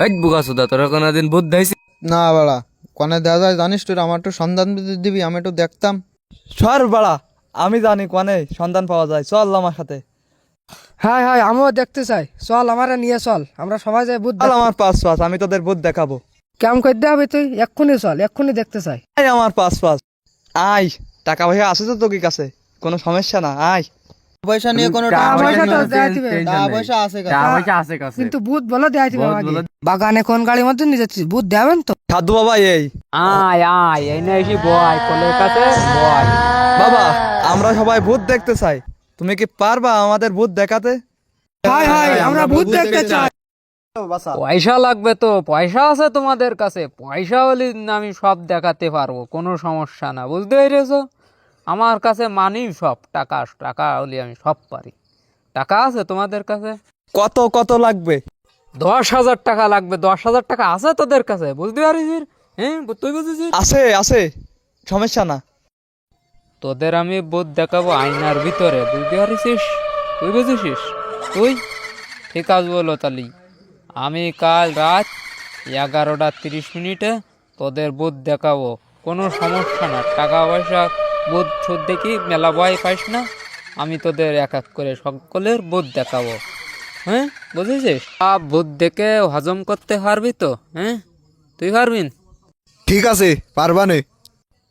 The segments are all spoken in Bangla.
এই বুকা সুদা তোরা কোনদিন ভূত দেখছিস? না বাড়া, কনে দেওয়া যায় জানিস তুই? আমার একটু সন্ধান দিবি, আমি একটু দেখতাম। সর বাড়া, আমি জানি কোনে সন্ধান পাওয়া যায়, চল আমার সাথে। হ্যাঁ হ্যাঁ, আমিও দেখতে চাই, চল আমারে নিয়ে চল, আমরা সবাই যাই ভূত চল আমার পাঁচ পাঁচ, আমি তোদের ভূত দেখাবো। কেমন করতে হবে তুই? এক্ষুনি চল, এক্ষুনি দেখতে চাই। আয় আমার পাঁচ পাঁচ, আয়। টাকা পয়সা আছে তো তোর কাছে? কোনো সমস্যা না, আয়। পয়সা নিয়ে কোনো টাকা পয়সা তো দেয়া দিবে। টাকা পয়সা আছে কাছে। টাকা পয়সা আছে কাছে। কিন্তু ভূত বলো দেয়া দিবে ভূত আমাকে। বলো। বাগানে কোন গাড়ির মধ্যে নিয়ে যাচ্ছিস? ভূত দেবেন তো? সাধু বাবা এই। আয় আয়, এই না এসে বয় কোলের কাছে বয়। বাবা, আমরা সবাই ভূত দেখতে চাই, তুমি কি পারবা আমাদের ভূত দেখাতে? হাই হাই, আমরা ভূত দেখতে চাই। পয়সা লাগবে তো? পয়সা আছে তোমাদের কাছে? পয়সা হলে আমি সব দেখাতে পারবো, কোনো সমস্যা না, বুঝতে পেরেছো? আমার কাছে মানি সব, টাকা টাকা হলে আমি সব পারি। টাকা আছে তোমাদের কাছে? কত কত লাগবে? 10,000 টাকা লাগবে। 10,000 টাকা আছে তোদের কাছে? বুঝতে পারিস? হ্যাঁ, তুই বুঝেছিস? আছে আছে, সমস্যা না। তোদের আমি বোধ দেখাবো আয়নার ভিতরে, বুঝতে পারিস? তুই বুঝেছিস? তুই ঠিক আছে বলো তালি। আমি কাল রাত 11:30 তোদের বোধ দেখাবো, কোনো সমস্যা না। টাকা পয়সা বোধ ছোট দেখি মেলা ভয় পাইস না। আমি তোদের এক এক করে সকলের বোধ দেখাবো। হ্যাঁ, বুঝেছিস? সব বোধ দেখে হজম করতে পারবি তো? হ্যাঁ, তুই পারবি? ঠিক আছে, পারবা নে।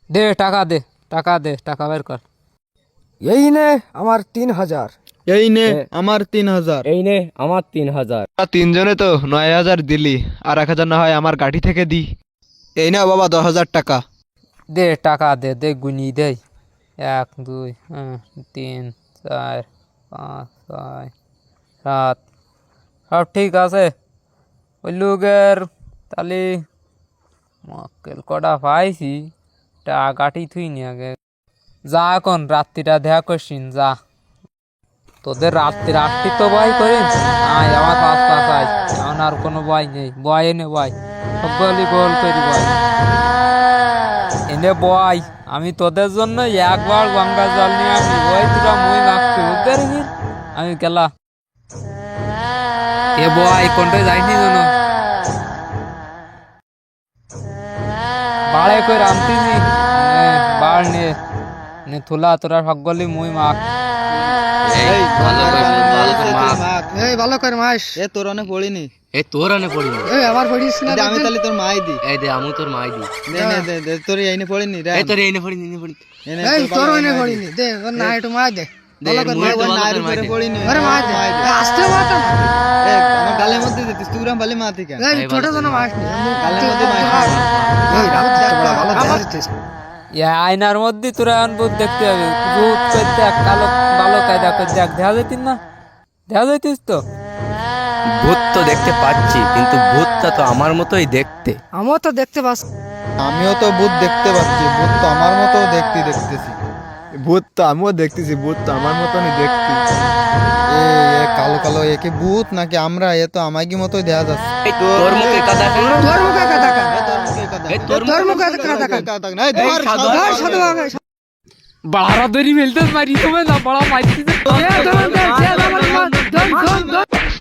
দে টাকা, দে টাকা, দে টাকা বের কর। এই নে আমার 3,000। এই নে আমার 3,000। এই নে আমার 3,000। তিনজনে তো 9,000 দিলি, আর 1,000 না হয় আমার গাড়ি থেকে দি। এই না বাবা 10,000 টাকা। দে টাকা, দে দে গুনি দেই। 1 2 3 4 5 6 7, সব ঠিক আছে। ওই লোকের তাহলে মক্কেল কটা পাইছি, টাকাটি থুই নি আগে। যা এখন রাত্রিটা দেখা করছিন, যা। তোদের রাত্রির আসতি তো ভয় করিস? আয় আমার পাঁচ পাঁচ আয়, এখন আর কোনো ভয় নেই। ভয় এনে ভয়, সকলি গোল করি ভয় এনে বয়। আমি তোদের জন্য একবার গঙ্গা জল নিয়ে আসি, ওই তোরা মই মাখতে, বুঝতে পারিস? আমি গেলা এ বয় কোনটা যাইনি যেন বাড়ে কই রামতিনি বাড় নে নে থুলা, তোরা সকলি মই মাখ। এই ভালো করে মাখ। এই ভালো করে মাস। এ তোর অনেক পড়িনি। এই তোর আনে পড়িনি। এই আমার পড়িস না। আমি তাহলে তোর মাই দি। এই দে আমি তোর মাই দি। নে নে দে দে, তোর এইনে পড়িনি রে। এই তোর এনে পড়িনি, এনে পড়ি। এই তোর ওনে পড়িনি, দে ওর না একটু মার দে। ভালো করে মার দে। নাইর করে পড়িনি। আরে মার দে, আস্তে মার দে। এ আমার গালের মধ্যে দিতিস তুই, রাম ভালো মাতি কেন? এই ছোট জন মাস নি। গালের মধ্যে মার। এই রাত বড় ভালো দেখাচ্ছিস। আয়নার মধ্যে তোরা এখন ভূত দেখতে হবে। ভূত করতে কালো ভালো কায়দা করে দেখ, দেখা যাইতিস না? দেখা যাইতিস তো? ভূত তো দেখতে পাচ্ছি, কিন্তু ভূতটা তো আমার মতোই দেখতে। আমিও তো দেখতে পাস। আমিও তো ভূত দেখতে পাচ্ছি, ভূত তো আমার মতো দেখতেছি। ভূত তো আমিও দেখতেছি, ভূত তো আমার মতনই দেখতে। এ কালো কালো, একে ভূত নাকি আমরা? এ তো আমাকে মতোই দেখা যাচ্ছে। এই তোর মুখে কাদা কেন? তোর মুখে কথা কান। এই তোর তোর মুখে কথা কান। ধর সাধু বাবা। বাড়া দড়ি ফেলতে মারি তুমি না, বড়া মারছিস। ধর ধর ধর।